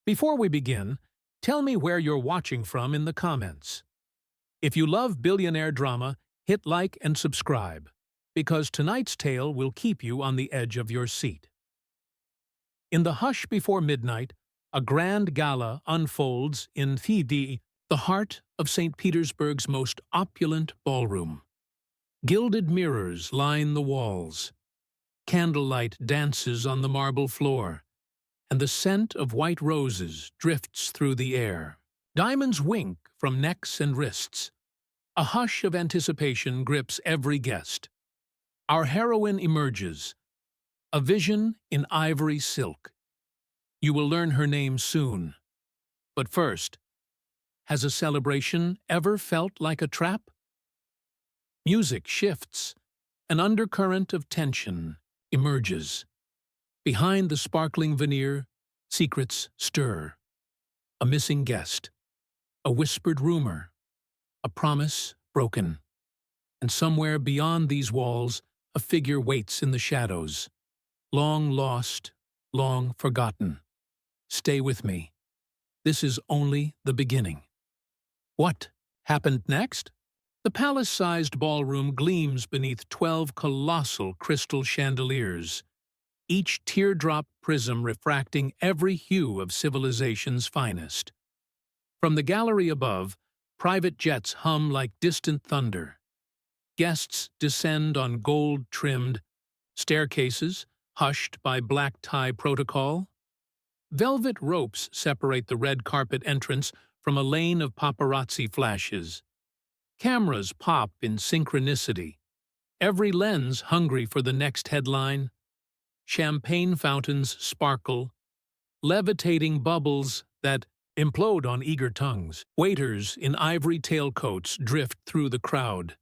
Before we begin, tell me where you're watching from in the comments. If you love billionaire drama, hit like and subscribe, because tonight's tale will keep you on the edge of your seat. In the hush before midnight, a grand gala unfolds in the heart of St. Petersburg's most opulent ballroom. Gilded mirrors line the walls. Candlelight dances on the marble floor, and the scent of white roses drifts through the air. Diamonds wink from necks and wrists. A hush of anticipation grips every guest. Our heroine emerges, a vision in ivory silk. You will learn her name soon. But first, has a celebration ever felt like a trap? Music shifts. An undercurrent of tension emerges. Behind the sparkling veneer, secrets stir. A missing guest, a whispered rumor, a promise broken. And somewhere beyond these walls, a figure waits in the shadows. Long lost, long forgotten. Stay with me. This is only the beginning. What happened next? The palace-sized ballroom gleams beneath 12 colossal crystal chandeliers, each teardrop prism refracting every hue of civilization's finest. From the gallery above, private jets hum like distant thunder. Guests descend on gold-trimmed staircases, hushed by black tie protocol. Velvet ropes separate the red carpet entrance from a lane of paparazzi flashes. Cameras pop in synchronicity, every lens hungry for the next headline. Champagne fountains sparkle, levitating bubbles that implode on eager tongues. Waiters in ivory tailcoats drift through the crowd,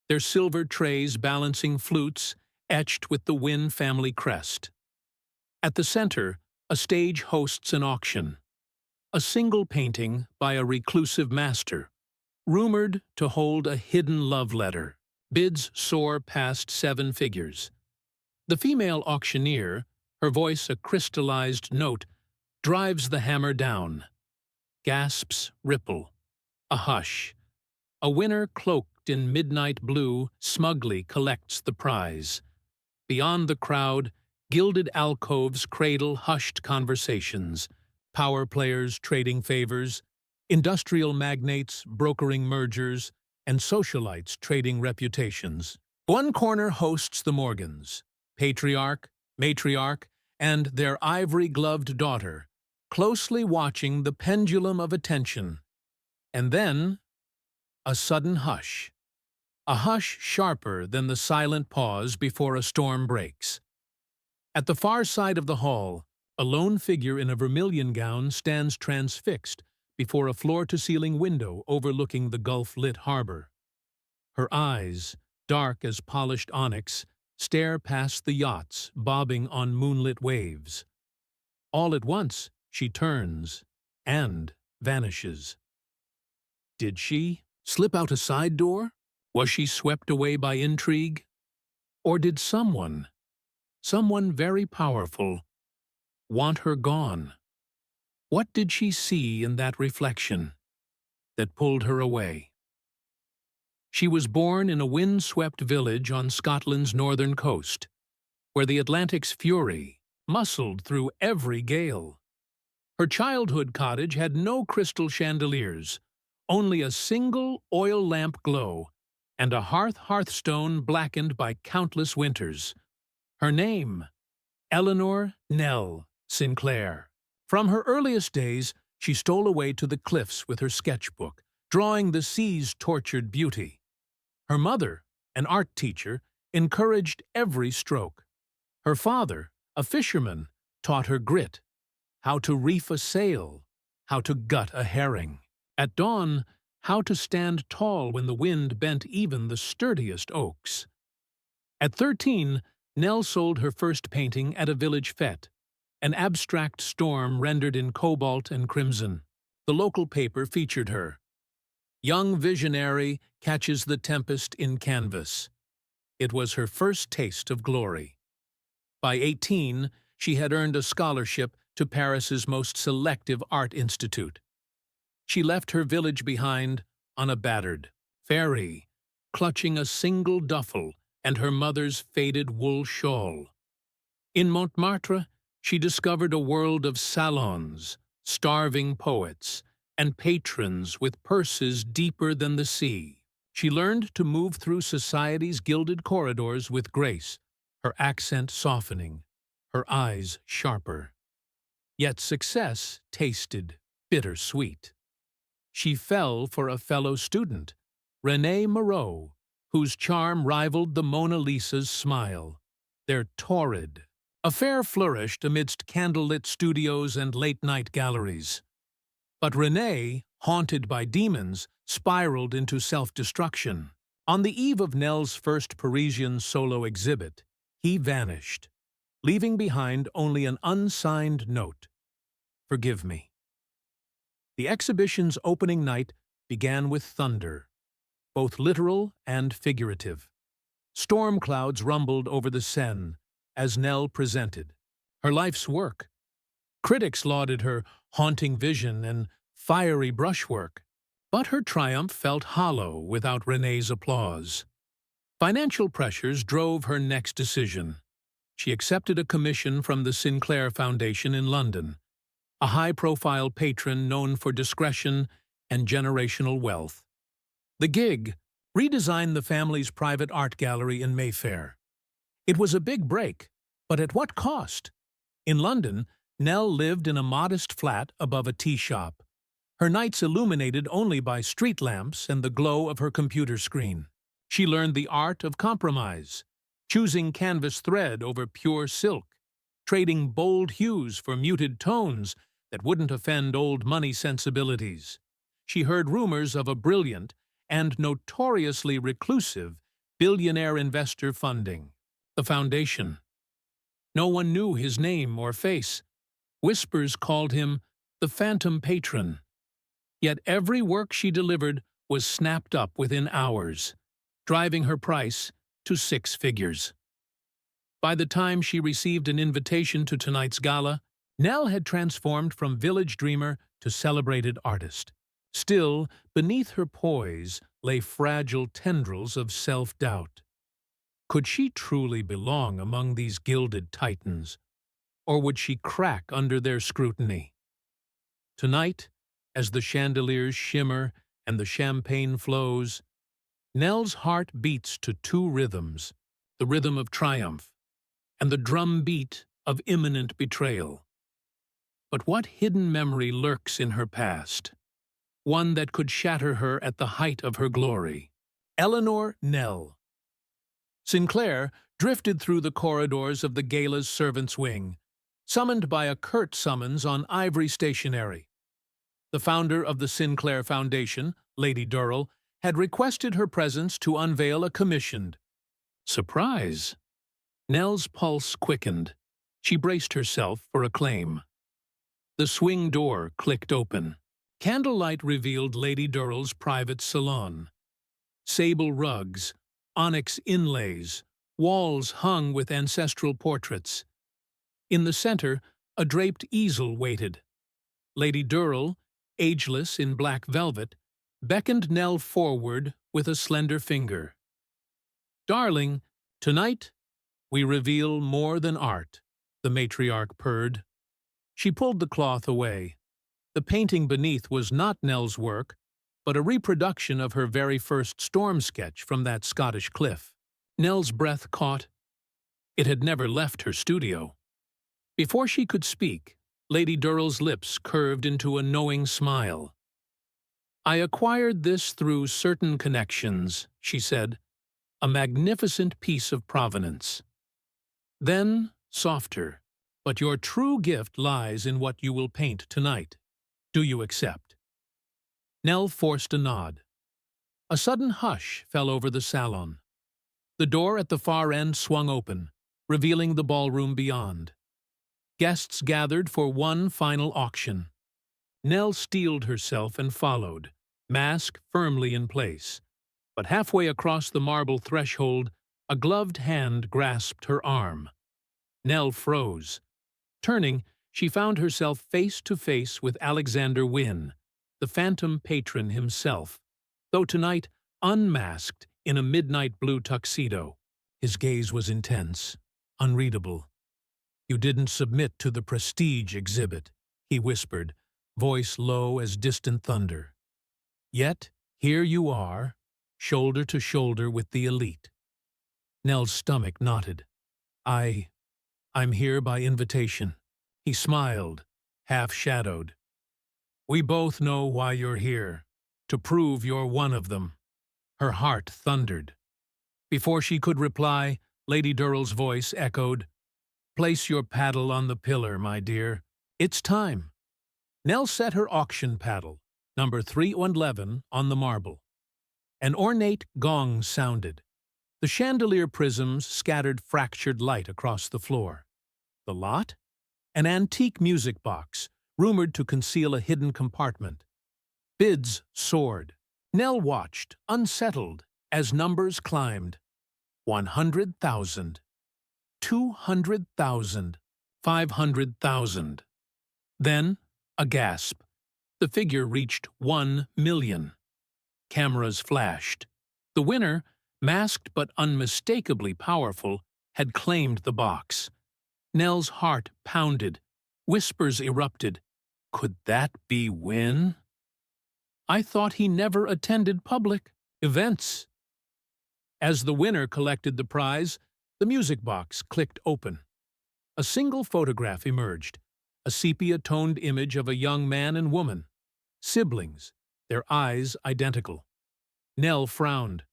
their silver trays balancing flutes etched with the Wynn family crest. At the center, a stage hosts an auction. A single painting by a reclusive master, rumored to hold a hidden love letter. Bids soar past 7 figures. The female auctioneer, her voice a crystallized note, drives the hammer down. Gasps ripple. A hush. A winner cloaked in midnight blue smugly collects the prize. Beyond the crowd, gilded alcoves cradle hushed conversations. Power players trading favors, industrial magnates brokering mergers, and socialites trading reputations. One corner hosts the Morgans, patriarch, matriarch, and their ivory-gloved daughter, closely watching the pendulum of attention. And then, a sudden hush. A hush sharper than the silent pause before a storm breaks. At the far side of the hall, a lone figure in a vermilion gown stands transfixed before a floor-to-ceiling window overlooking the Gulf-lit harbor. Her eyes, dark as polished onyx, stare past the yachts bobbing on moonlit waves. All at once, she turns and vanishes. Did she slip out a side door? Was she swept away by intrigue? Or did someone very powerful, want her gone? What did she see in that reflection that pulled her away? She was born in a wind-swept village on Scotland's northern coast, where the Atlantic's fury muscled through every gale. Her childhood cottage had no crystal chandeliers, only a single oil lamp glow, and a hearthstone blackened by countless winters. Her name, Eleanor Nell Sinclair. From her earliest days, she stole away to the cliffs with her sketchbook, drawing the sea's tortured beauty. Her mother, an art teacher, encouraged every stroke. Her father, a fisherman, taught her grit, how to reef a sail, how to gut a herring. At dawn, how to stand tall when the wind bent even the sturdiest oaks. At 13, Nell sold her first painting at a village fete, an abstract storm rendered in cobalt and crimson. The local paper featured her. Young visionary catches the tempest in canvas. It was her first taste of glory. By 18, she had earned a scholarship to Paris's most selective art institute. She left her village behind on a battered ferry, clutching a single duffel and her mother's faded wool shawl. In Montmartre, she discovered a world of salons, starving poets, and patrons with purses deeper than the sea. She learned to move through society's gilded corridors with grace, her accent softening, her eyes sharper. Yet success tasted bittersweet. She fell for a fellow student, René Moreau, whose charm rivaled the Mona Lisa's smile. Their torrid affair flourished amidst candlelit studios and late-night galleries. But René, haunted by demons, spiraled into self-destruction. On the eve of Nell's first Parisian solo exhibit, he vanished, leaving behind only an unsigned note. "Forgive me." The exhibition's opening night began with thunder, both literal and figurative. Storm clouds rumbled over the Seine as Nell presented her life's work. Critics lauded her haunting vision and fiery brushwork, but her triumph felt hollow without René's applause. Financial pressures drove her next decision. She accepted a commission from the Sinclair Foundation in London, a high-profile patron known for discretion and generational wealth. The gig redesigned the family's private art gallery in Mayfair. It was a big break, but at what cost? In London, Nell lived in a modest flat above a tea shop, her nights illuminated only by street lamps and the glow of her computer screen. She learned the art of compromise, choosing canvas thread over pure silk, trading bold hues for muted tones that wouldn't offend old money sensibilities. She heard rumors of a brilliant and notoriously reclusive billionaire investor funding the foundation. No one knew his name or face. Whispers called him the phantom patron. Yet every work she delivered was snapped up within hours, driving her price to 6 figures. By the time she received an invitation to tonight's gala, Nell had transformed from village dreamer to celebrated artist. Still, beneath her poise lay fragile tendrils of self-doubt. Could she truly belong among these gilded titans, or would she crack under their scrutiny? Tonight, as the chandeliers shimmer and the champagne flows, Nell's heart beats to 2 rhythms, the rhythm of triumph and the drum beat of imminent betrayal. But what hidden memory lurks in her past? One that could shatter her at the height of her glory. Eleanor Nell. Sinclair drifted through the corridors of the Gala's servants' wing, summoned by a curt summons on ivory stationery. The founder of the Sinclair Foundation, Lady Durrell, had requested her presence to unveil a commissioned surprise. Nell's pulse quickened. She braced herself for acclaim. The swing door clicked open. Candlelight revealed Lady Durrell's private salon. Sable rugs, onyx inlays, walls hung with ancestral portraits. In the center, a draped easel waited. Lady Durrell, ageless in black velvet, beckoned Nell forward with a slender finger. "Darling, tonight we reveal more than art," the matriarch purred. She pulled the cloth away. The painting beneath was not Nell's work, but a reproduction of her very first storm sketch from that Scottish cliff. Nell's breath caught. It had never left her studio. Before she could speak, Lady Durrell's lips curved into a knowing smile. "I acquired this through certain connections," she said, "a magnificent piece of provenance." Then, softer, "But your true gift lies in what you will paint tonight. Do you accept?" Nell forced a nod. A sudden hush fell over the salon. The door at the far end swung open, revealing the ballroom beyond. Guests gathered for one final auction. Nell steeled herself and followed, mask firmly in place. But halfway across the marble threshold, a gloved hand grasped her arm. Nell froze. Turning, she found herself face to face with Alexander Wynn, the phantom patron himself, though tonight unmasked in a midnight blue tuxedo. His gaze was intense, unreadable. "You didn't submit to the prestige exhibit," he whispered, voice low as distant thunder. "Yet here you are, shoulder to shoulder with the elite." Nell's stomach knotted. I'm here by invitation." He smiled, half-shadowed. "We both know why you're here, to prove you're one of them." Her heart thundered. Before she could reply, Lady Durrell's voice echoed, "Place your paddle on the pillar, my dear. It's time." Nell set her auction paddle, number 311, on the marble. An ornate gong sounded. The chandelier prisms scattered fractured light across the floor. The lot? An antique music box, rumored to conceal a hidden compartment. Bids soared. Nell watched, unsettled, as numbers climbed. 100,000. 200,000. 500,000. Then, a gasp. The figure reached 1 million. Cameras flashed. The winner, masked but unmistakably powerful, had claimed the box. Nell's heart pounded. Whispers erupted. Could that be Wynn? "I thought he never attended public events." As the winner collected the prize, the music box clicked open. A single photograph emerged, a sepia-toned image of a young man and woman. Siblings, their eyes identical. Nell frowned.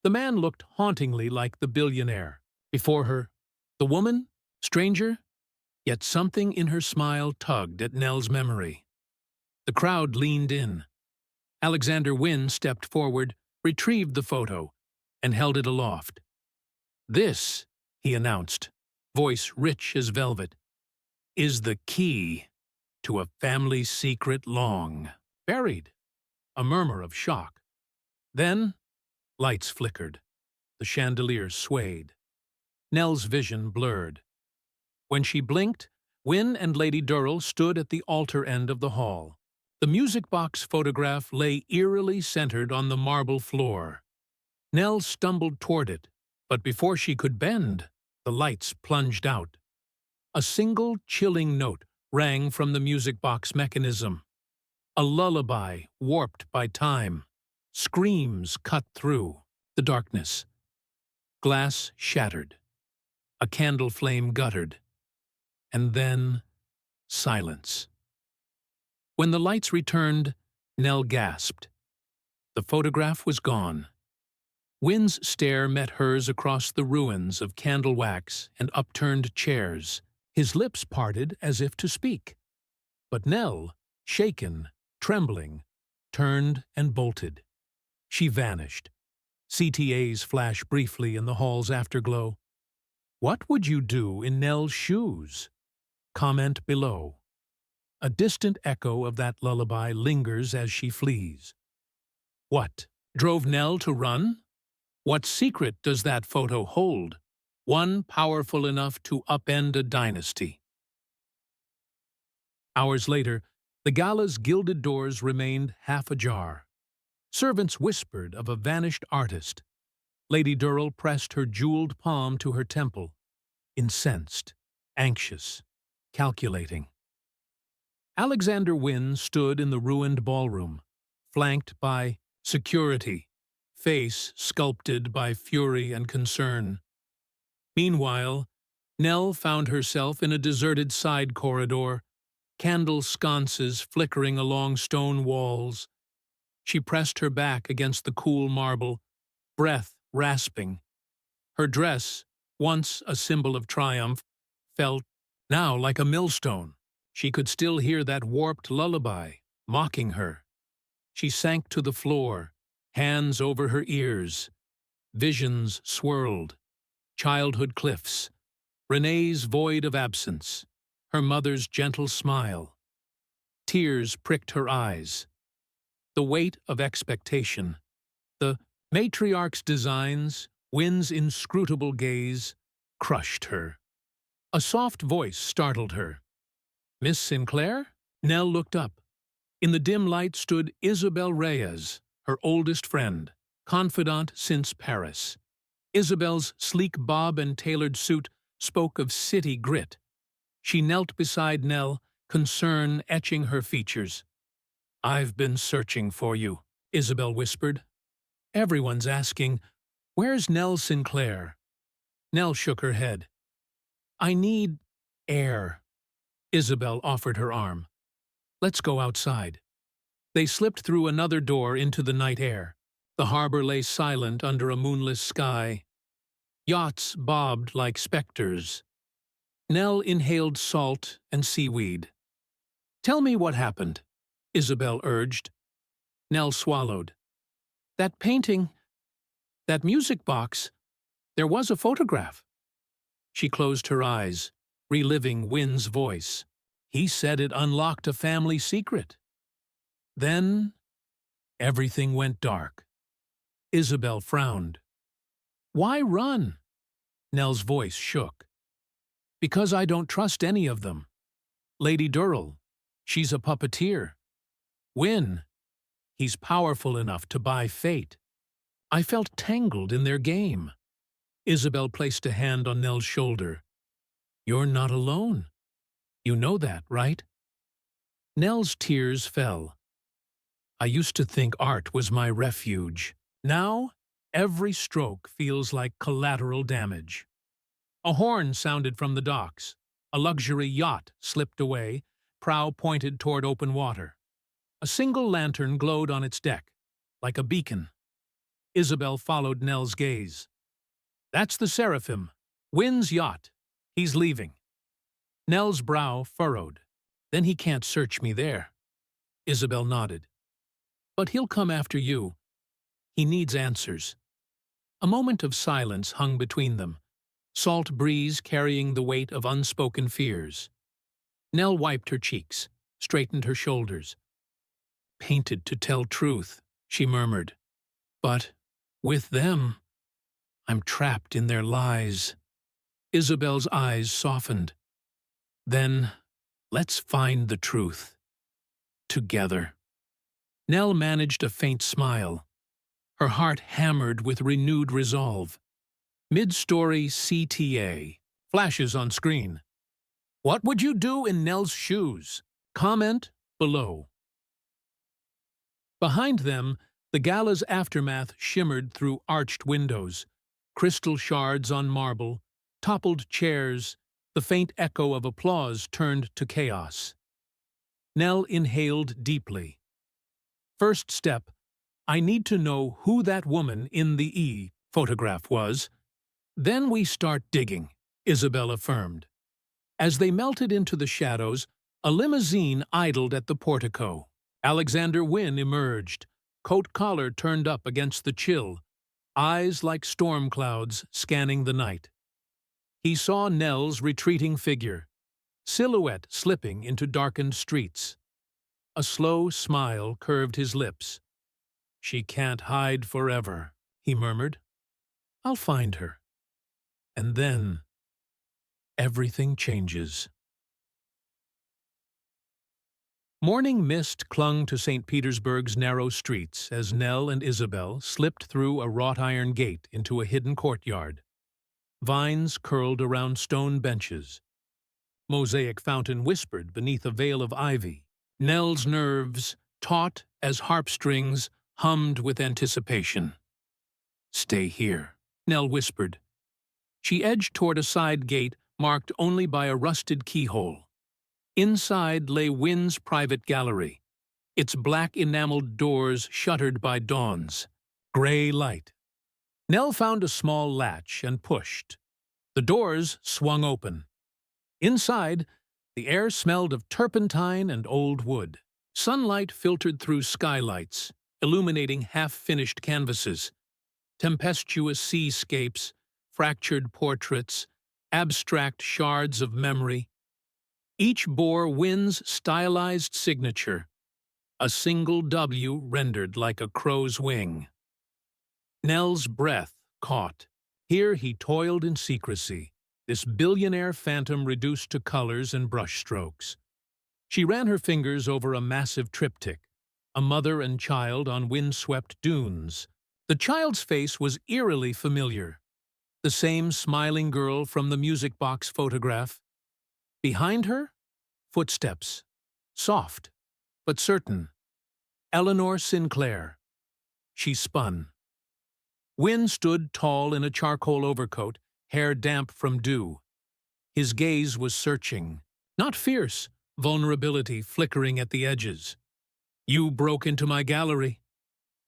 The man looked hauntingly like the billionaire. Before her, the woman, stranger, yet something in her smile tugged at Nell's memory. The crowd leaned in. Alexander Wynn stepped forward, retrieved the photo, and held it aloft. "This," he announced, voice rich as velvet, "is the key to a family secret long buried." A murmur of shock. Then, lights flickered. The chandelier swayed. Nell's vision blurred. When she blinked, Wynn and Lady Durrell stood at the altar end of the hall. The music box photograph lay eerily centered on the marble floor. Nell stumbled toward it, but before she could bend, the lights plunged out. A single chilling note rang from the music box mechanism. A lullaby warped by time. Screams cut through the darkness. Glass shattered. A candle flame guttered. And then, silence. When the lights returned, Nell gasped. The photograph was gone. Wynn's stare met hers across the ruins of candle wax and upturned chairs. His lips parted as if to speak. But Nell, shaken, trembling, turned and bolted. She vanished. CTAs flashed briefly in the hall's afterglow. What would you do in Nell's shoes? Comment below. A distant echo of that lullaby lingers as she flees. What drove Nell to run? What secret does that photo hold? One powerful enough to upend a dynasty. Hours later, the Gala's gilded doors remained half ajar. Servants whispered of a vanished artist. Lady Durrell pressed her jeweled palm to her temple, incensed, anxious, calculating. Alexander Wynn stood in the ruined ballroom, flanked by security, face sculpted by fury and concern. Meanwhile, Nell found herself in a deserted side corridor, candle sconces flickering along stone walls. She pressed her back against the cool marble, breath rasping. Her dress, once a symbol of triumph, felt now like a millstone. She could still hear that warped lullaby, mocking her. She sank to the floor, hands over her ears. Visions swirled. Childhood cliffs. Renee's void of absence. Her mother's gentle smile. Tears pricked her eyes. The weight of expectation. The matriarch's designs, Wynn's inscrutable gaze, crushed her. A soft voice startled her. Miss Sinclair? Nell looked up. In the dim light stood Isabel Reyes, her oldest friend, confidant since Paris. Isabel's sleek bob and tailored suit spoke of city grit. She knelt beside Nell, concern etching her features. "I've been searching for you," Isabel whispered. "Everyone's asking, where's Nell Sinclair?" Nell shook her head. "I need air." Isabel offered her arm. "Let's go outside." They slipped through another door into the night air. The harbor lay silent under a moonless sky. Yachts bobbed like specters. Nell inhaled salt and seaweed. "Tell me what happened," Isabel urged. Nell swallowed. "That painting, that music box, there was a photograph." She closed her eyes, reliving Wynn's voice. He said it unlocked a family secret. Then everything went dark. Isabel frowned. "Why run?" Nell's voice shook. "Because I don't trust any of them. Lady Durrell, she's a puppeteer. Wynn, he's powerful enough to buy fate. I felt tangled in their game." Isabel placed a hand on Nell's shoulder. "You're not alone. You know that, right?" Nell's tears fell. "I used to think art was my refuge. Now, every stroke feels like collateral damage." A horn sounded from the docks. A luxury yacht slipped away, prow pointed toward open water. A single lantern glowed on its deck, like a beacon. Isabel followed Nell's gaze. "That's the Seraphim, Wynn's yacht. He's leaving." Nell's brow furrowed. "Then he can't search me there." Isabel nodded. "But he'll come after you. He needs answers." A moment of silence hung between them, salt breeze carrying the weight of unspoken fears. Nell wiped her cheeks, straightened her shoulders. "Painted to tell truth," she murmured. "But with them, I'm trapped in their lies." Isabel's eyes softened. "Then let's find the truth. Together." Nell managed a faint smile. Her heart hammered with renewed resolve. Mid-story CTA. Flashes on screen. What would you do in Nell's shoes? Comment below. Behind them, the gala's aftermath shimmered through arched windows. Crystal shards on marble, toppled chairs, the faint echo of applause turned to chaos. Nell inhaled deeply. First step, I need to know who that woman in the photograph was. Then we start digging, Isabel affirmed. As they melted into the shadows, a limousine idled at the portico. Alexander Wynn emerged, coat collar turned up against the chill, eyes like storm clouds scanning the night. He saw Nell's retreating figure, silhouette slipping into darkened streets. A slow smile curved his lips. "She can't hide forever," he murmured. "I'll find her." And then, everything changes. Morning mist clung to St. Petersburg's narrow streets as Nell and Isabel slipped through a wrought-iron gate into a hidden courtyard. Vines curled around stone benches. Mosaic fountain whispered beneath a veil of ivy. Nell's nerves, taut as harp strings, hummed with anticipation. "Stay here," Nell whispered. She edged toward a side gate marked only by a rusted keyhole. Inside lay Wynn's private gallery, its black enameled doors shuttered by dawn's gray light. Nell found a small latch and pushed. The doors swung open. Inside, the air smelled of turpentine and old wood. Sunlight filtered through skylights, illuminating half-finished canvases, tempestuous seascapes, fractured portraits, abstract shards of memory. Each bore Wynn's stylized signature, a single W rendered like a crow's wing. Nell's breath caught. Here he toiled in secrecy, this billionaire phantom reduced to colors and brushstrokes. She ran her fingers over a massive triptych, a mother and child on windswept dunes. The child's face was eerily familiar, the same smiling girl from the music box photograph. Behind her, footsteps, soft but certain. Eleanor Sinclair. She spun. Wynn stood tall in a charcoal overcoat, hair damp from dew. His gaze was searching, not fierce, vulnerability flickering at the edges. "You broke into my gallery."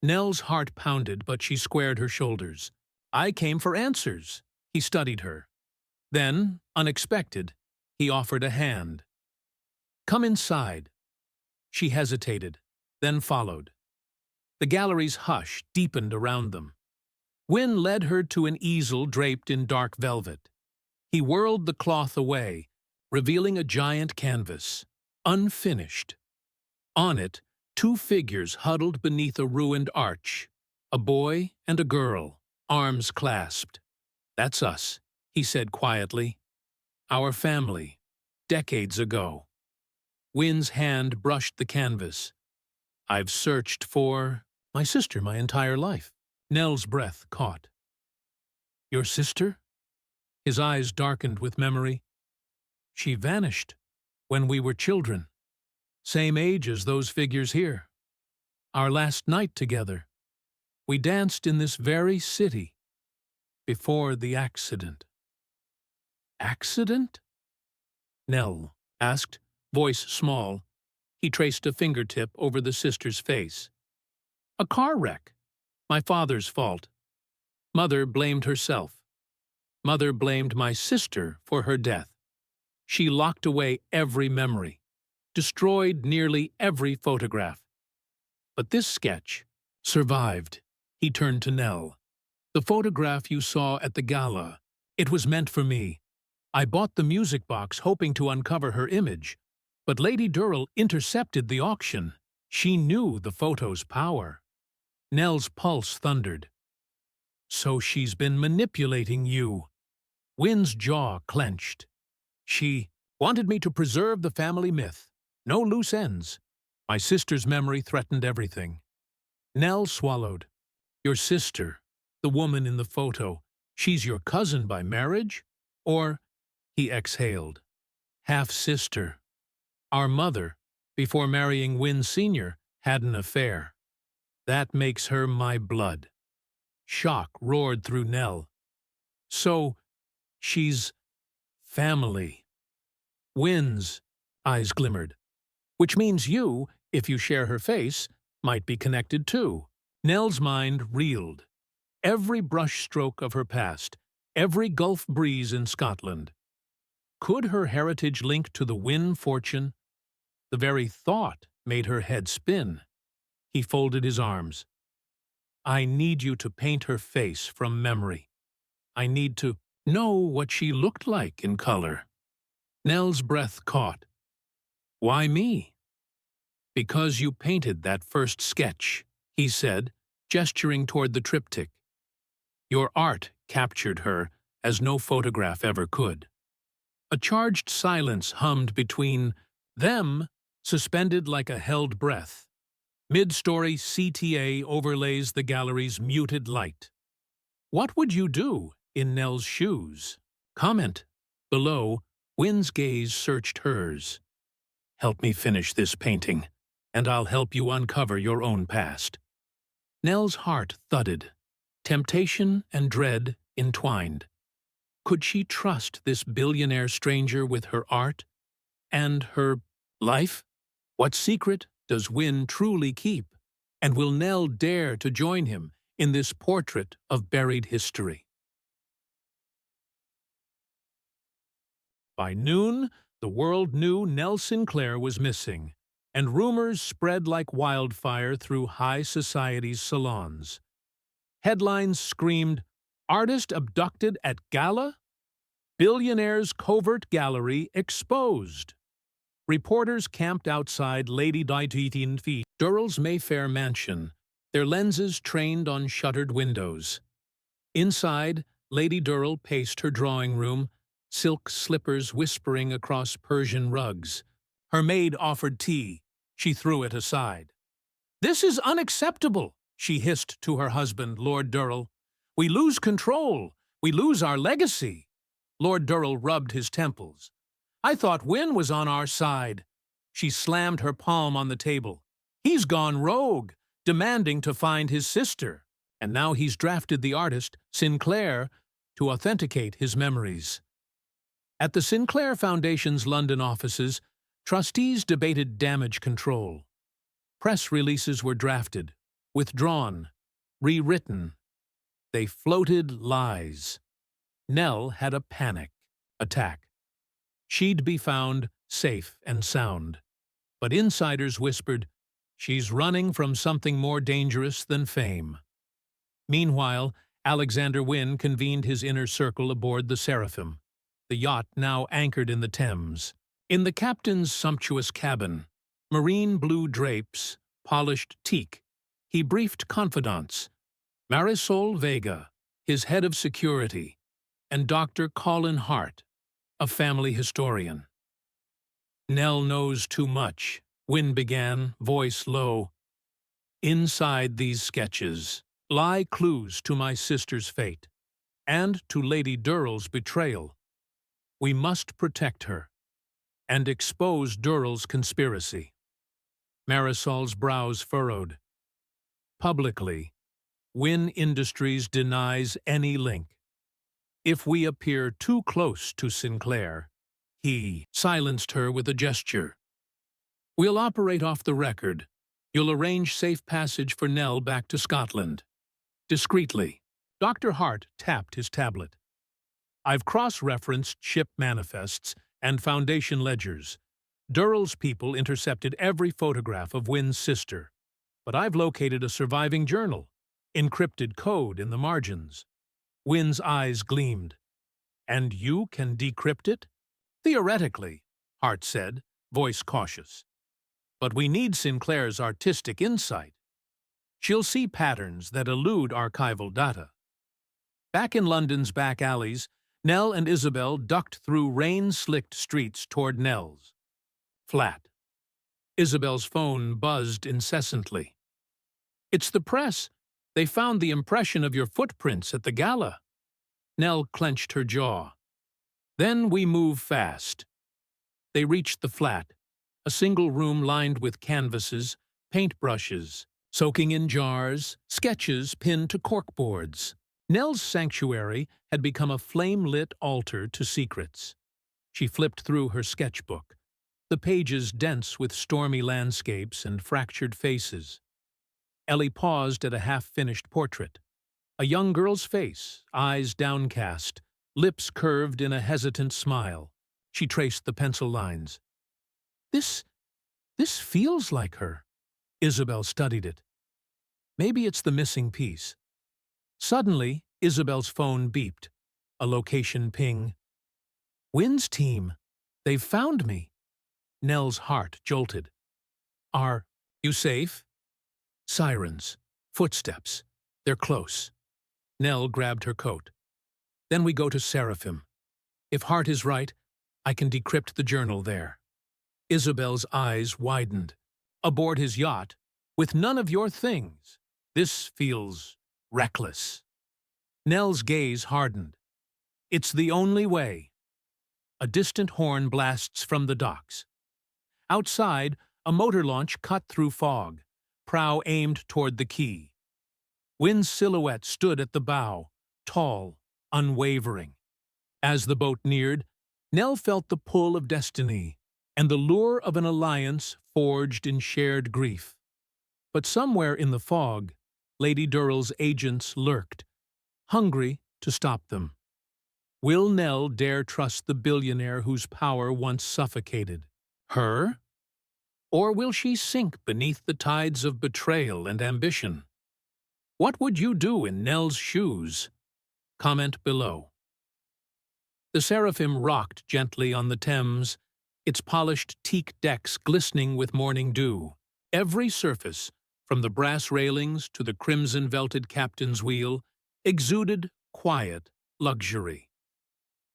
Nell's heart pounded, but she squared her shoulders. "I came for answers." He studied her. Then, unexpected, he offered a hand. "Come inside." She hesitated, then followed. The gallery's hush deepened around them. Wynn led her to an easel draped in dark velvet. He whirled the cloth away, revealing a giant canvas, unfinished. On it, two figures huddled beneath a ruined arch, a boy and a girl, arms clasped. "That's us," he said quietly. "Our family, decades ago." Wynn's hand brushed the canvas. "I've searched for my sister my entire life." Nell's breath caught. "Your sister?" His eyes darkened with memory. "She vanished when we were children, same age as those figures here. Our last night together. We danced in this very city, before the accident." "Accident?" Nell asked, voice small. He traced a fingertip over the sister's face. "A car wreck. My father's fault. Mother blamed herself. Mother blamed my sister for her death. She locked away every memory, destroyed nearly every photograph. But this sketch survived." He turned to Nell. "The photograph you saw at the gala, it was meant for me. I bought the music box hoping to uncover her image, but Lady Durrell intercepted the auction. She knew the photo's power." Nell's pulse thundered. "So she's been manipulating you." Wynn's jaw clenched. "She wanted me to preserve the family myth. No loose ends. My sister's memory threatened everything." Nell swallowed. "Your sister, the woman in the photo, she's your cousin by marriage? Or," he exhaled, "half-sister. Our mother, before marrying Wynn Sr., had an affair. That makes her my blood." Shock roared through Nell. "So, she's family." Wynn's eyes glimmered. "Which means you, if you share her face, might be connected too." Nell's mind reeled. Every brushstroke of her past, every Gulf breeze in Scotland. Could her heritage link to the Wynn fortune? The very thought made her head spin. He folded his arms. "I need you to paint her face from memory. I need to know what she looked like in color." Nell's breath caught. "Why me?" "Because you painted that first sketch," he said, gesturing toward the triptych. "Your art captured her as no photograph ever could." A charged silence hummed between them, suspended like a held breath. Mid-story CTA overlays the gallery's muted light. What would you do in Nell's shoes? Comment. Below, Wynn's gaze searched hers. "Help me finish this painting, and I'll help you uncover your own past." Nell's heart thudded. Temptation and dread entwined. Could she trust this billionaire stranger with her art and her life? What secret does Wynn truly keep? And will Nell dare to join him in this portrait of buried history? By noon, the world knew Nell Sinclair was missing, and rumors spread like wildfire through high society's salons. Headlines screamed, "Artist abducted at Gala? Billionaire's covert gallery exposed." Reporters camped outside Lady Durrell's Mayfair mansion, their lenses trained on shuttered windows. Inside, Lady Durrell paced her drawing room, silk slippers whispering across Persian rugs, Her maid offered tea. She threw it aside. "This is unacceptable," she hissed to her husband, Lord Durrell. "We lose control. We lose our legacy." Lord Durrell rubbed his temples. "I thought Wynn was on our side." She slammed her palm on the table. "He's gone rogue, demanding to find his sister. And now he's drafted the artist, Sinclair, to authenticate his memories." At the Sinclair Foundation's London offices, trustees debated damage control. Press releases were drafted, withdrawn, rewritten. They floated lies. Nell had a panic attack. She'd be found safe and sound. But insiders whispered, she's running from something more dangerous than fame. Meanwhile, Alexander Wynn convened his inner circle aboard the Seraphim, the yacht now anchored in the Thames. In the captain's sumptuous cabin, marine blue drapes, polished teak, he briefed confidants, Marisol Vega, his head of security, and Dr. Colin Hart, a family historian. "Nell knows too much," Wynn began, voice low. "Inside these sketches lie clues to my sister's fate, and to Lady Durrell's betrayal. We must protect her, and expose Durrell's conspiracy." Marisol's brows furrowed. Publicly, Wynn Industries denies any link. If we appear too close to Sinclair, he silenced her with a gesture. "We'll operate off the record. You'll arrange safe passage for Nell back to Scotland." Discreetly, Dr. Hart tapped his tablet. "I've cross-referenced ship manifests and Foundation ledgers. Durrell's people intercepted every photograph of Wynn's sister, but I've located a surviving journal, encrypted code in the margins." Wynn's eyes gleamed. "And you can decrypt it?" "Theoretically," Hart said, voice cautious. "But we need Sinclair's artistic insight. She'll see patterns that elude archival data." Back in London's back alleys, Nell and Isabel ducked through rain-slicked streets toward Nell's flat. Isabel's phone buzzed incessantly. "It's the press. They found the impression of your footprints at the Gala." Nell clenched her jaw. "Then we move fast." They reached the flat, a single room lined with canvases, paintbrushes, soaking in jars, sketches pinned to corkboards. Nell's sanctuary had become a flame-lit altar to secrets. She flipped through her sketchbook, the pages dense with stormy landscapes and fractured faces. Ellie paused at a half-finished portrait. A young girl's face, eyes downcast, lips curved in a hesitant smile. She traced the pencil lines. This feels like her." Isabel studied it. "Maybe it's the missing piece." Suddenly, Isabel's phone beeped. A location ping. "Wynn's team. They've found me." Nell's heart jolted. "Are you safe?" Sirens. Footsteps. They're close. Nell grabbed her coat. "Then we go to Seraphim. If Hart is right, I can decrypt the journal there." Isabel's eyes widened. "Aboard his yacht, with none of your things. This feels reckless." Nell's gaze hardened. "It's the only way." A distant horn blasts from the docks. Outside, a motor launch cut through fog, prow aimed toward the quay. Wynn's silhouette stood at the bow, tall, unwavering. As the boat neared, Nell felt the pull of destiny and the lure of an alliance forged in shared grief. But somewhere in the fog, Lady Durrell's agents lurked, hungry to stop them. Will Nell dare trust the billionaire whose power once suffocated her? Or will she sink beneath the tides of betrayal and ambition? What would you do in Nell's shoes? Comment below. The Seraphim rocked gently on the Thames, its polished teak decks glistening with morning dew. Every surface, from the brass railings to the crimson-velted captain's wheel, exuded quiet luxury.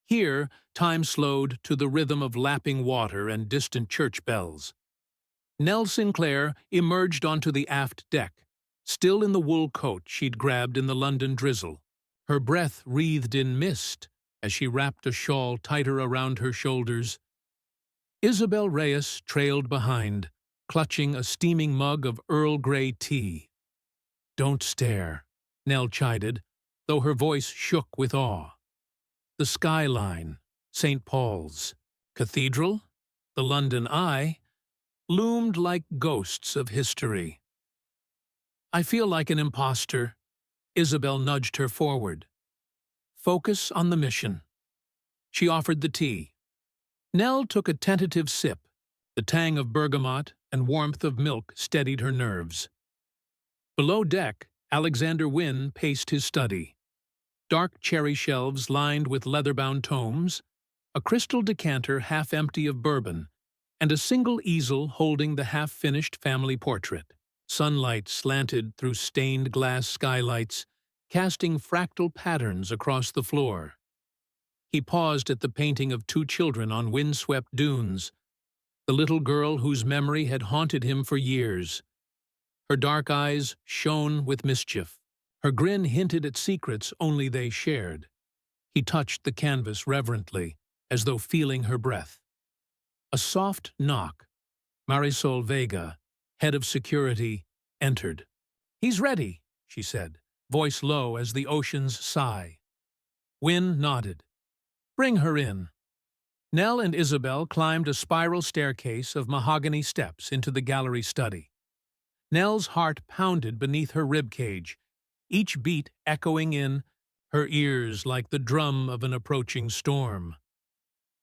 Here, time slowed to the rhythm of lapping water and distant church bells. Nell Sinclair emerged onto the aft deck, still in the wool coat she'd grabbed in the London drizzle. Her breath wreathed in mist as she wrapped a shawl tighter around her shoulders. Isabel Reyes trailed behind, clutching a steaming mug of Earl Grey tea. "Don't stare," Nell chided, though her voice shook with awe. The skyline, St. Paul's, Cathedral, the London Eye, loomed like ghosts of history. "I feel like an imposter," Isabel nudged her forward. "Focus on the mission." She offered the tea. Nell took a tentative sip. The tang of bergamot and warmth of milk steadied her nerves. Below deck, Alexander Wynn paced his study. Dark cherry shelves lined with leather-bound tomes, a crystal decanter half empty of bourbon, and a single easel holding the half-finished family portrait. Sunlight slanted through stained glass skylights, casting fractal patterns across the floor. He paused at the painting of two children on windswept dunes, the little girl whose memory had haunted him for years. Her dark eyes shone with mischief. Her grin hinted at secrets only they shared. He touched the canvas reverently, as though feeling her breath. A soft knock. Marisol Vega, head of security, entered. "He's ready," she said, voice low as the ocean's sigh. Wynn nodded. "Bring her in." Nell and Isabel climbed a spiral staircase of mahogany steps into the gallery study. Nell's heart pounded beneath her ribcage, each beat echoing in her ears like the drum of an approaching storm.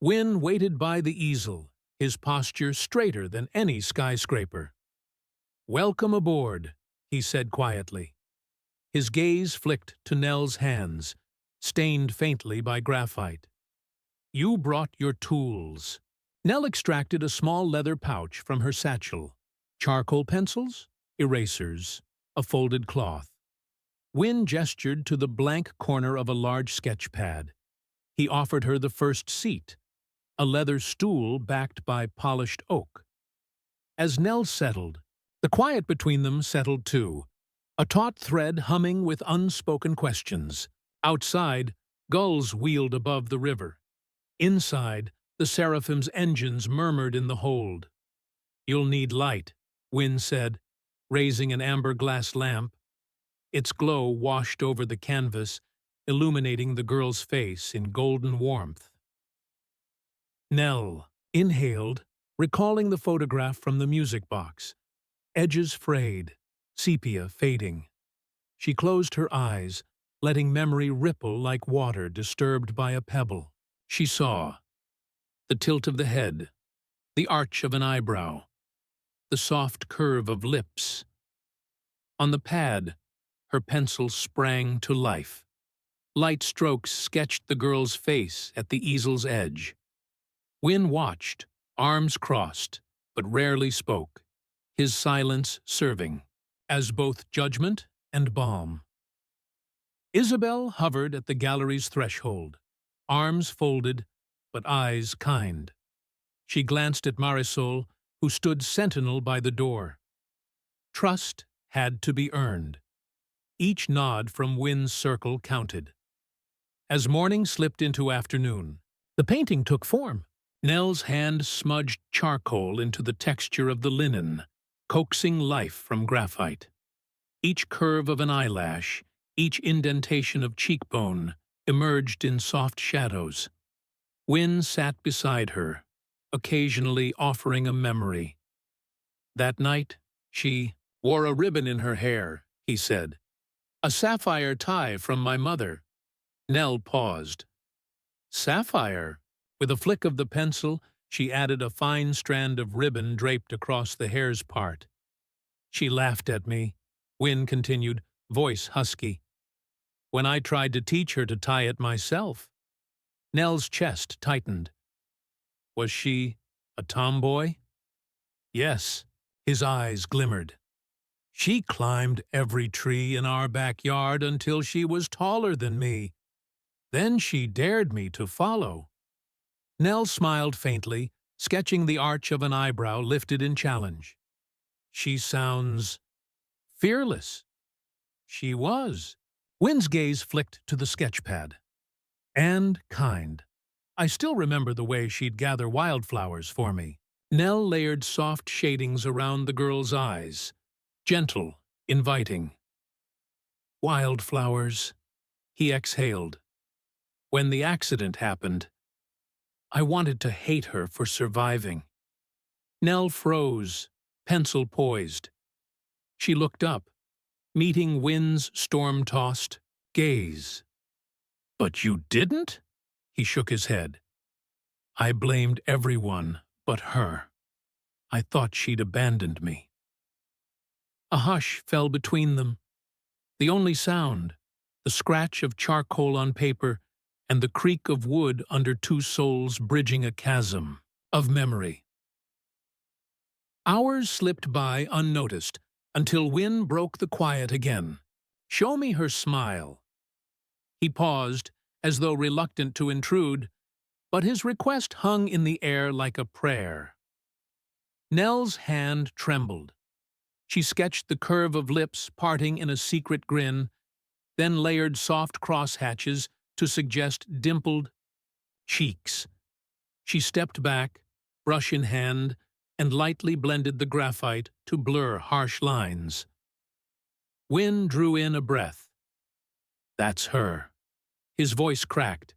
Wynn waited by the easel, his posture straighter than any skyscraper. "Welcome aboard," he said quietly. His gaze flicked to Nell's hands, stained faintly by graphite. "You brought your tools." Nell extracted a small leather pouch from her satchel. Charcoal pencils, erasers, a folded cloth. Wynn gestured to the blank corner of a large sketch pad. He offered her the first seat, a leather stool backed by polished oak. As Nell settled, the quiet between them settled too, a taut thread humming with unspoken questions. Outside, gulls wheeled above the river. Inside, the Seraphim's engines murmured in the hold. "You'll need light," Wynn said, raising an amber glass lamp. Its glow washed over the canvas, illuminating the girl's face in golden warmth. Nell inhaled, recalling the photograph from the music box. Edges frayed, sepia fading. She closed her eyes, letting memory ripple like water disturbed by a pebble. She saw the tilt of the head, the arch of an eyebrow, the soft curve of lips. On the pad, her pencil sprang to life. Light strokes sketched the girl's face at the easel's edge. Wynn watched, arms crossed, but rarely spoke, his silence serving as both judgment and balm. Isabel hovered at the gallery's threshold, arms folded, but eyes kind. She glanced at Marisol, who stood sentinel by the door. Trust had to be earned. Each nod from Wynn's circle counted. As morning slipped into afternoon, the painting took form. Nell's hand smudged charcoal into the texture of the linen, coaxing life from graphite. Each curve of an eyelash, each indentation of cheekbone, emerged in soft shadows. Wynn sat beside her, occasionally offering a memory. That night, she wore a ribbon in her hair, he said. "A sapphire tie from my mother." Nell paused. "Sapphire?" With a flick of the pencil, she added a fine strand of ribbon draped across the hair's part. "She laughed at me," Wynn continued, voice husky, "when I tried to teach her to tie it myself." Nell's chest tightened. "Was she a tomboy?" "Yes," his eyes glimmered. "She climbed every tree in our backyard until she was taller than me." Then she dared me to follow. Nell smiled faintly, sketching the arch of an eyebrow lifted in challenge. She sounds fearless. She was. Wynn's gaze flicked to the sketchpad. And kind. I still remember the way she'd gather wildflowers for me. Nell layered soft shadings around the girl's eyes. Gentle, inviting. Wildflowers. He exhaled. When the accident happened, I wanted to hate her for surviving. Nell froze, pencil poised. She looked up, meeting Wynn's storm-tossed gaze. But you didn't? He shook his head. I blamed everyone but her. I thought she'd abandoned me. A hush fell between them. The only sound, the scratch of charcoal on paper and the creak of wood under two souls bridging a chasm of memory. Hours slipped by unnoticed until Wynn broke the quiet again. Show me her smile. He paused, as though reluctant to intrude, but his request hung in the air like a prayer. Nell's hand trembled. She sketched the curve of lips parting in a secret grin, then layered soft crosshatches to suggest dimpled cheeks. She stepped back, brush in hand, and lightly blended the graphite to blur harsh lines. Wynn drew in a breath. That's her. His voice cracked.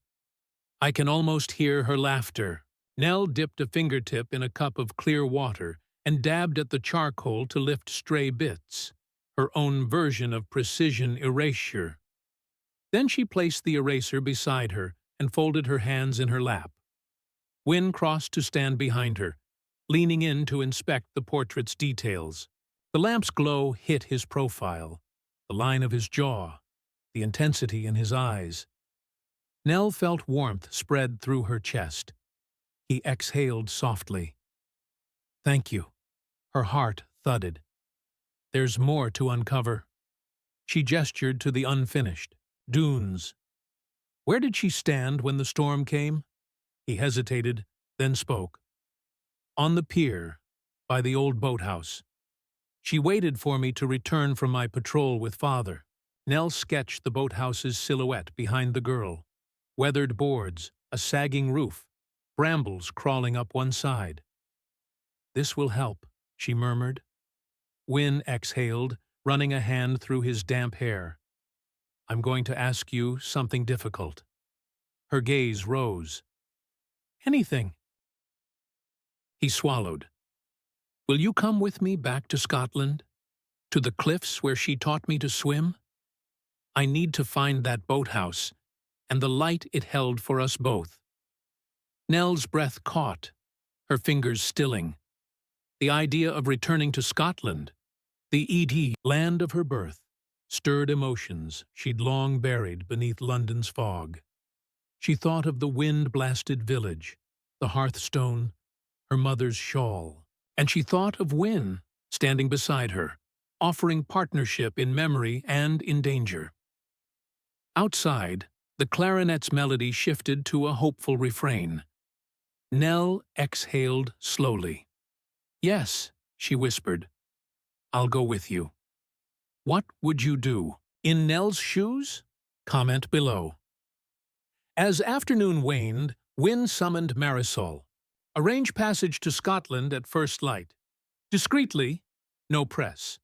I can almost hear her laughter. Nell dipped a fingertip in a cup of clear water and dabbed at the charcoal to lift stray bits, her own version of precision erasure. Then she placed the eraser beside her and folded her hands in her lap. Wynn crossed to stand behind her, leaning in to inspect the portrait's details. The lamp's glow hit his profile, the line of his jaw, the intensity in his eyes. Nell felt warmth spread through her chest. He exhaled softly. Thank you. Her heart thudded. There's more to uncover. She gestured to the unfinished. Dunes. Where did she stand when the storm came? He hesitated, then spoke. On the pier, by the old boathouse. She waited for me to return from my patrol with Father. Nell sketched the boathouse's silhouette behind the girl. Weathered boards, a sagging roof, brambles crawling up one side. This will help, she murmured. Wynn exhaled, running a hand through his damp hair. I'm going to ask you something difficult. Her gaze rose. Anything. He swallowed. Will you come with me back to Scotland? To the cliffs where she taught me to swim? I need to find that boathouse and the light it held for us both. Nell's breath caught, her fingers stilling. The idea of returning to Scotland, the land of her birth, stirred emotions she'd long buried beneath London's fog. She thought of the wind-blasted village, the hearthstone, her mother's shawl, and she thought of Wynn standing beside her, offering partnership in memory and in danger. Outside, the clarinet's melody shifted to a hopeful refrain. Nell exhaled slowly. Yes, she whispered. I'll go with you. What would you do? In Nell's shoes? Comment below. As afternoon waned, Wynn summoned Marisol. Arrange passage to Scotland at first light. Discreetly, no press.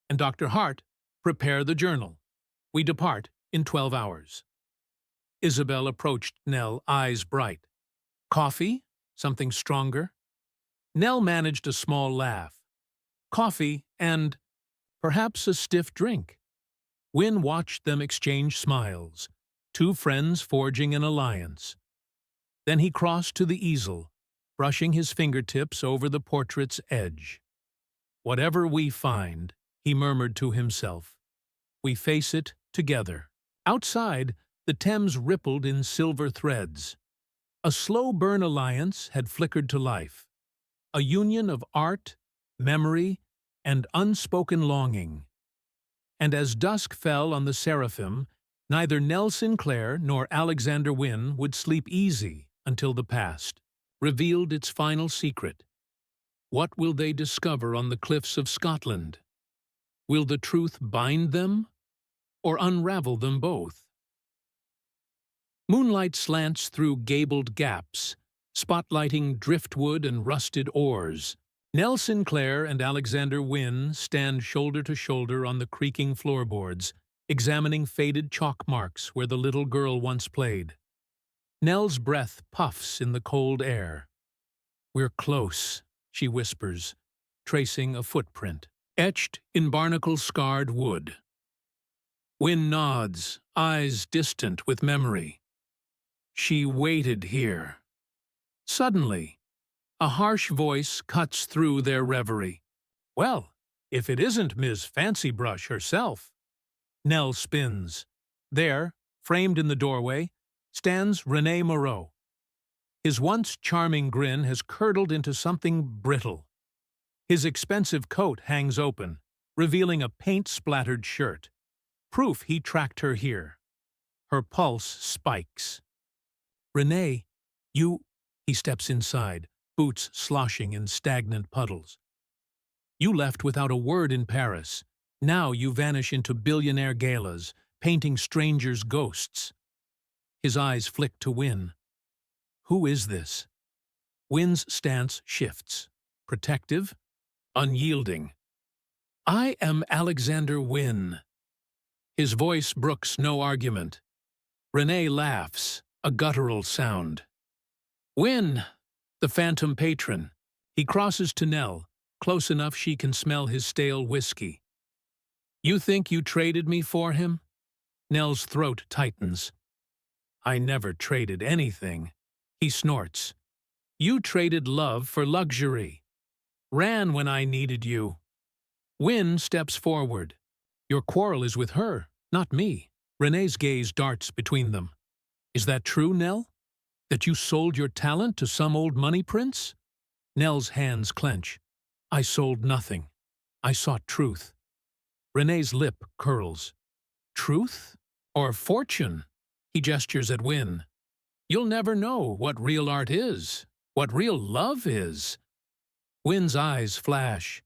And Dr. Hart, prepare the journal. We depart in 12 hours. Isabel approached Nell, eyes bright. Coffee? Something stronger? Nell managed a small laugh. Coffee and perhaps a stiff drink. Wynn watched them exchange smiles, two friends forging an alliance. Then he crossed to the easel, brushing his fingertips over the portrait's edge. Whatever we find, he murmured to himself, we face it together. Outside, the Thames rippled in silver threads. A slow-burn alliance had flickered to life, a union of art, memory, and unspoken longing. And as dusk fell on the seraphim, Neither Nell Sinclair nor Alexander Wynn would sleep easy until the past revealed its final secret. What will they discover on the cliffs of Scotland? Will the truth bind them or unravel them both? Moonlight slants through gabled gaps, spotlighting driftwood and rusted oars. Nell Sinclair and Alexander Wynn stand shoulder to shoulder on the creaking floorboards, examining faded chalk marks where the little girl once played. Nell's breath puffs in the cold air. "We're close," she whispers, tracing a footprint, etched in barnacle-scarred wood. Wynn nods, eyes distant with memory. "She waited here." Suddenly, a harsh voice cuts through their reverie. "Well, if it isn't Ms. Fancybrush herself." Nell spins. There, framed in the doorway, stands René Moreau. His once charming grin has curdled into something brittle. His expensive coat hangs open, revealing a paint-splattered shirt. Proof he tracked her here. Her pulse spikes. "René, you—" He steps inside, boots sloshing in stagnant puddles. "You left without a word in Paris. Now you vanish into billionaire galas, painting strangers' ghosts." His eyes flick to Wynn. Who is this? Wynn's stance shifts. Protective, unyielding. "I am Alexander Wynn." His voice brooks no argument. René laughs, a guttural sound. "Wynn, the phantom patron." He crosses to Nell, close enough she can smell his stale whiskey. "You think you traded me for him?" Nell's throat tightens. "I never traded anything." He snorts. "You traded love for luxury. Ran when I needed you." Wynn steps forward. "Your quarrel is with her, not me." René's gaze darts between them. "Is that true, Nell? That you sold your talent to some old money prince?" Nell's hands clench. "I sold nothing. I sought truth." René's lip curls. "Truth? Or fortune?" He gestures at Wynn. "You'll never know what real art is, what real love is." Wynn's eyes flash.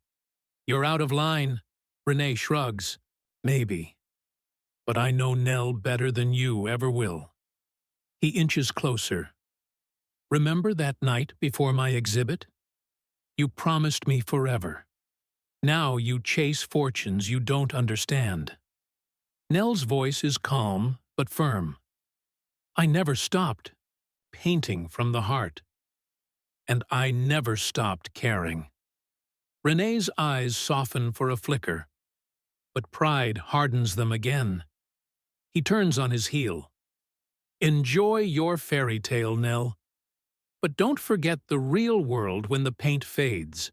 "You're out of line." René shrugs. "Maybe. But I know Nell better than you ever will." He inches closer. "Remember that night before my exhibit? You promised me forever. Now you chase fortunes you don't understand." Nell's voice is calm but firm. "I never stopped painting from the heart. And I never stopped caring." René's eyes soften for a flicker, but pride hardens them again. He turns on his heel. "Enjoy your fairy tale, Nell. But don't forget the real world when the paint fades."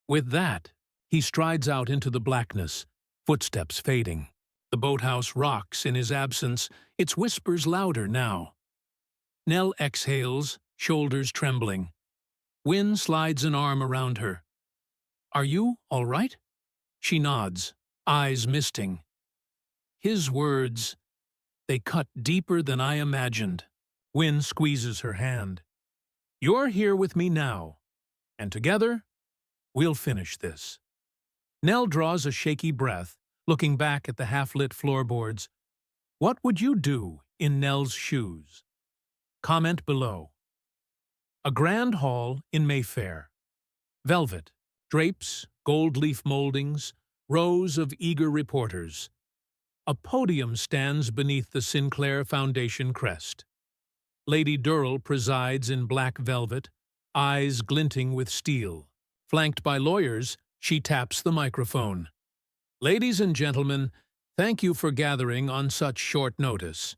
With that, he strides out into the blackness, footsteps fading. The boathouse rocks in his absence, its whispers louder now. Nell exhales, shoulders trembling. Wynn slides an arm around her. "Are you all right?" She nods, eyes misting. His words, they cut deeper than I imagined. Wynn squeezes her hand. "You're here with me now, and together, we'll finish this." Nell draws a shaky breath, looking back at the half-lit floorboards. What would you do in Nell's shoes? Comment below. A grand hall in Mayfair. Velvet, drapes, gold leaf moldings, rows of eager reporters. A podium stands beneath the Sinclair Foundation crest. Lady Durrell presides in black velvet, eyes glinting with steel. Flanked by lawyers, she taps the microphone. "Ladies and gentlemen, thank you for gathering on such short notice."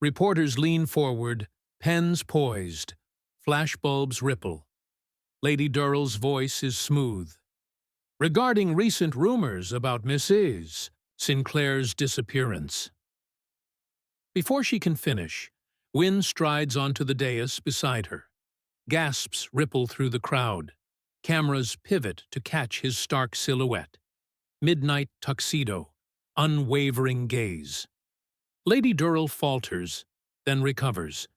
Reporters lean forward, pens poised, flashbulbs ripple. Lady Durrell's voice is smooth. "Regarding recent rumors about Mrs. Sinclair's disappearance." Before she can finish, Wynn strides onto the dais beside her. Gasps ripple through the crowd. Cameras pivot to catch his stark silhouette. Midnight tuxedo, unwavering gaze. Lady Durrell falters, then recovers.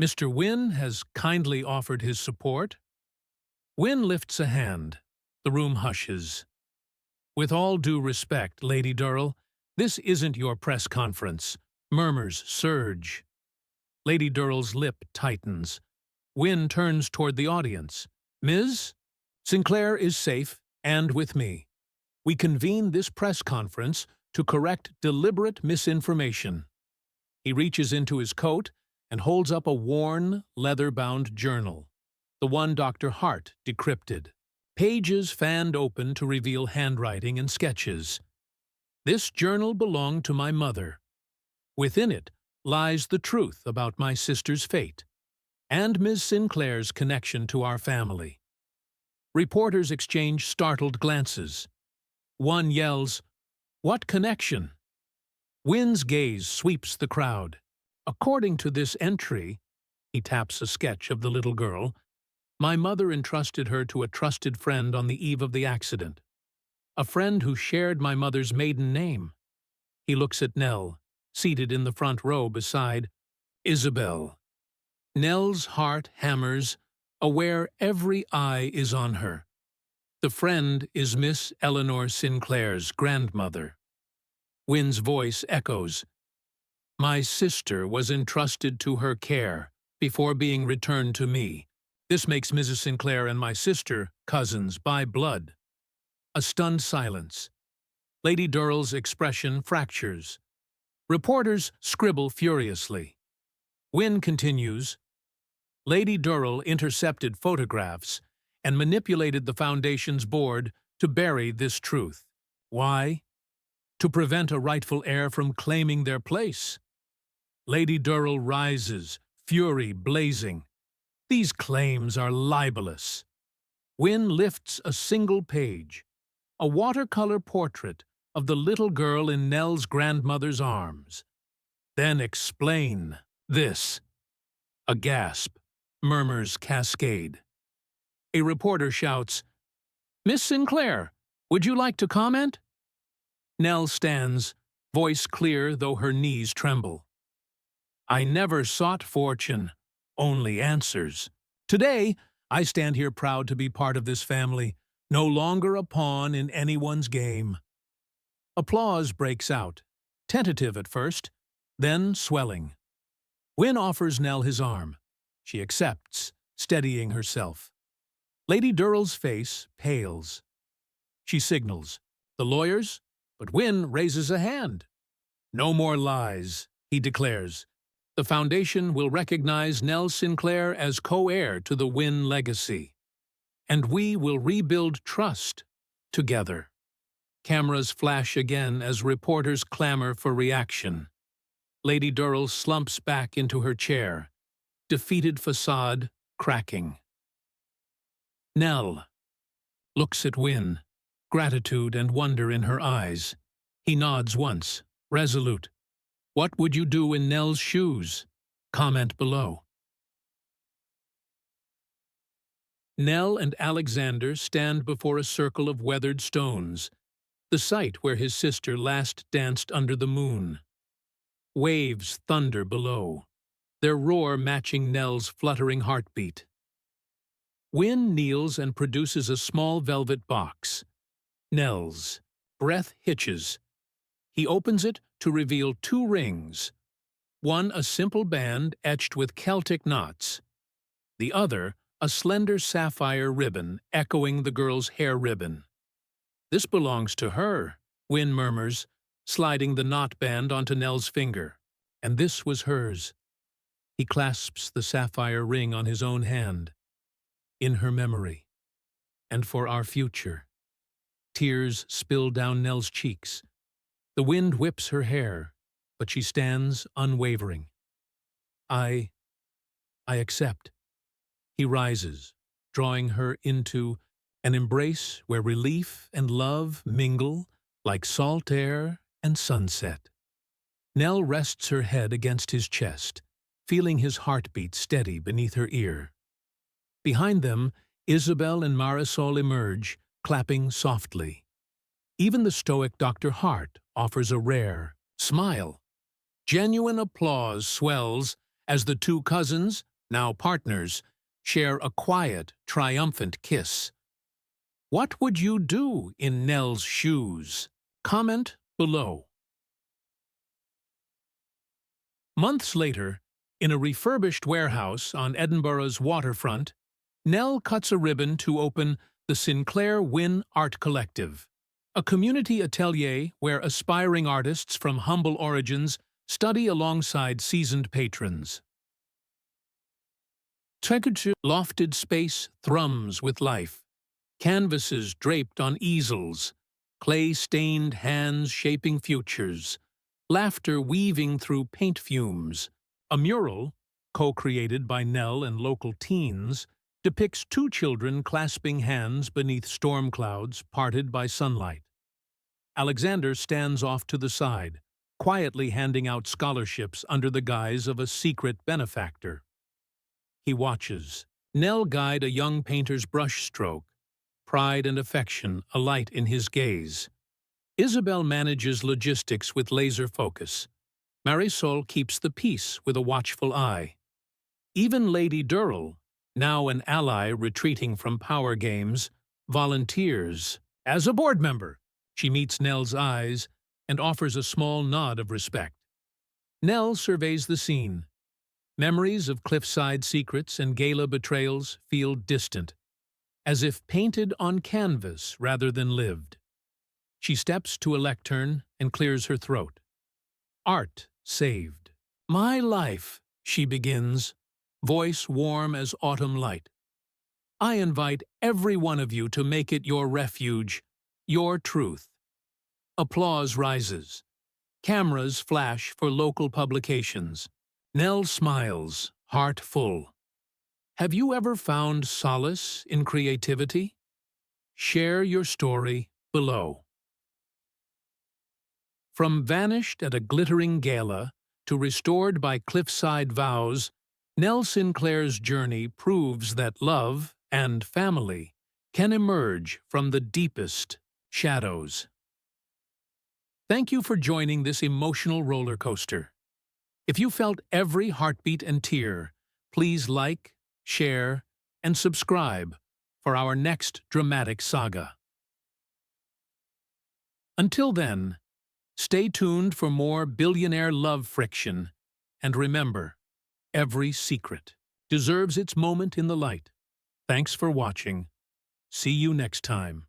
Mr. Wynn has kindly offered his support. Wynn lifts a hand. The room hushes. With all due respect, Lady Durrell, this isn't your press conference. Murmurs surge. Lady Durrell's lip tightens. Wynn turns toward the audience. Ms. Sinclair is safe and with me. We convene this press conference to correct deliberate misinformation. He reaches into his coat and holds up a worn, leather-bound journal, the one Dr. Hart decrypted. Pages fanned open to reveal handwriting and sketches. This journal belonged to my mother. Within it lies the truth about my sister's fate and Ms. Sinclair's connection to our family. Reporters exchange startled glances. One yells, "What connection?" Wynn's gaze sweeps the crowd. According to this entry, he taps a sketch of the little girl, my mother entrusted her to a trusted friend on the eve of the accident. A friend who shared my mother's maiden name. He looks at Nell, seated in the front row beside Isabel. Nell's heart hammers, aware every eye is on her. The friend is Miss Eleanor Sinclair's grandmother. Wynn's voice echoes. My sister was entrusted to her care before being returned to me. This makes Mrs. Sinclair and my sister cousins by blood. A stunned silence. Lady Durrell's expression fractures. Reporters scribble furiously. Wynn continues, Lady Durrell intercepted photographs and manipulated the Foundation's board to bury this truth. Why? To prevent a rightful heir from claiming their place. Lady Durrell rises, fury blazing. These claims are libelous. Wynn lifts a single page, a watercolor portrait of the little girl in Nell's grandmother's arms. Then explain this. A gasp, murmurs cascade. A reporter shouts, Miss Sinclair, would you like to comment? Nell stands, voice clear though her knees tremble. I never sought fortune, only answers. Today, I stand here proud to be part of this family, no longer a pawn in anyone's game. Applause breaks out, tentative at first, then swelling. Wynn offers Nell his arm. She accepts, steadying herself. Lady Durrell's face pales. She signals, the lawyers, but Wynn raises a hand. No more lies, he declares. The Foundation will recognize Nell Sinclair as co-heir to the Wynn legacy. And we will rebuild trust together. Cameras flash again as reporters clamor for reaction. Lady Durrell slumps back into her chair, defeated facade cracking. Nell looks at Wynn, gratitude and wonder in her eyes. He nods once, resolute. What would you do in Nell's shoes? Comment below. Nell and Alexander stand before a circle of weathered stones, the site where his sister last danced under the moon. Waves thunder below, their roar matching Nell's fluttering heartbeat. Wynn kneels and produces a small velvet box. Nell's. Breath hitches. He opens it to reveal 2 rings. One a simple band etched with Celtic knots. The other a slender sapphire ribbon echoing the girl's hair ribbon. This belongs to her, Wynn murmurs, sliding the knot band onto Nell's finger. And this was hers. He clasps the sapphire ring on his own hand. In her memory. And for our future. Tears spill down Nell's cheeks. The wind whips her hair, but she stands unwavering. I accept. He rises, drawing her into an embrace where relief and love mingle like salt air and sunset. Nell rests her head against his chest, feeling his heartbeat steady beneath her ear. Behind them, Isabel and Marisol emerge, clapping softly. Even the stoic Dr. Hart offers a rare smile. Genuine applause swells as the two cousins, now partners, share a quiet, triumphant kiss. What would you do in Nell's shoes? Comment below. Months later, in a refurbished warehouse on Edinburgh's waterfront, Nell cuts a ribbon to open the Sinclair Wynn Art Collective, a community atelier where aspiring artists from humble origins study alongside seasoned patrons. Trekker's lofted space thrums with life. Canvases draped on easels, clay-stained hands shaping futures, laughter weaving through paint fumes. A mural, co-created by Nell and local teens, depicts two children clasping hands beneath storm clouds parted by sunlight. Alexander stands off to the side, quietly handing out scholarships under the guise of a secret benefactor. He watches Nell guide a young painter's brushstroke, pride and affection alight in his gaze. Isabel manages logistics with laser focus. Marisol keeps the peace with a watchful eye. Even Lady Durrell, now an ally retreating from power games, volunteers. As a board member, she meets Nell's eyes and offers a small nod of respect. Nell surveys the scene. Memories of cliffside secrets and gala betrayals feel distant, as if painted on canvas rather than lived. She steps to a lectern and clears her throat. Art saved. My life, she begins, voice warm as autumn light. I invite every one of you to make it your refuge, your truth. Applause rises. Cameras flash for local publications. Nell smiles, heart full. Have you ever found solace in creativity? Share your story below. From vanished at a glittering gala to restored by cliffside vows, Nell Sinclair's journey proves that love and family can emerge from the deepest shadows. Thank you for joining this emotional roller coaster. If you felt every heartbeat and tear, please like, share, and subscribe for our next dramatic saga. Until then, stay tuned for more billionaire love friction, and remember, every secret deserves its moment in the light. Thanks for watching. See you next time.